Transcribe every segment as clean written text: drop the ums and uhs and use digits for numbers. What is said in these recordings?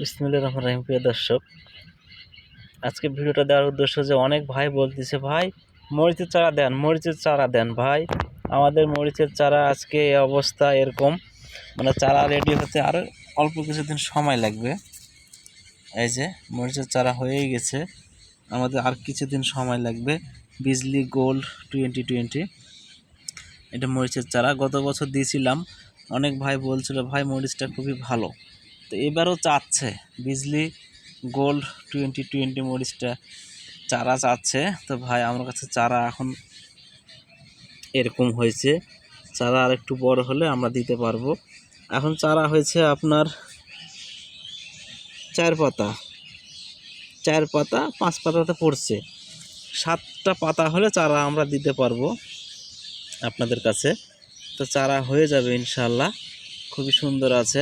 বিসমিল্লাহির রহমানির রহিম। প্রিয় দর্শক, আজকে ভিডিওটা দেওয়ার উদ্দেশ্য যে অনেক ভাই বলতেছে, ভাই মরিচের চারা দেন, মরিচের চারা দেন। ভাই আমাদের মরিচের চারা আজকে এই অবস্থা এরকম, মানে চারা রেডি হতে আর অল্প কিছুদিন সময় লাগবে। এই যে মরিচের চারা হয়েই গেছে, আমাদের আর কিছুদিন সময় লাগবে। বিজলি গোল্ড 2020 এটা মরিচের চারা গত বছর দিয়েছিলাম। অনেক ভাই বলছিল ভাই মরিচটা খুবই ভালো, তো এবারও চাচ্ছে বিজলি গোল্ড 2020 মরিচটা চারা চাচ্ছে। তো ভাই আমার কাছে চারা এখন এরকম হয়েছে, চারা আর একটু বড় হলে আমরা দিতে পারবো। এখন চারা হয়েছে আপনার 4 পাতা, 4 পাতা 5 পাতাতে পড়ছে, 7টা পাতা হলে চারা আমরা দিতে পারবো আপনাদের কাছে। তো চারা হয়ে যাবে ইনশাল্লাহ, খুবই সুন্দর আছে।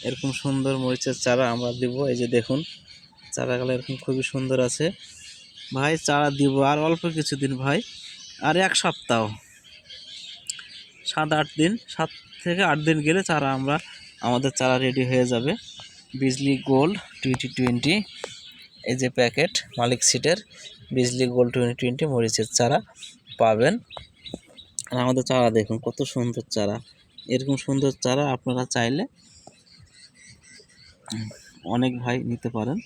এরকম সুন্দর মরিচের চারা আমরা দিব। এই যে দেখুন চারাগুলো এরকম খুবই সুন্দর আছে। ভাই চারা দিব আর অল্প কিছুদিন ভাই, আর 1 সপ্তাহ, 7-8 দিন, 7 থেকে 8 দিন গেলে চারা আমাদের চারা রেডি হয়ে যাবে। বিজলি গোল্ড 2020 এই যে প্যাকেট মালিক সিটের বিজলি গোল্ড 2020 মরিচের চারা পাবেন। আর আমাদের চারা দেখুন কত সুন্দর চারা। এরকম সুন্দর চারা আপনারা চাইলে অনেক ভাই নিতে পারেন।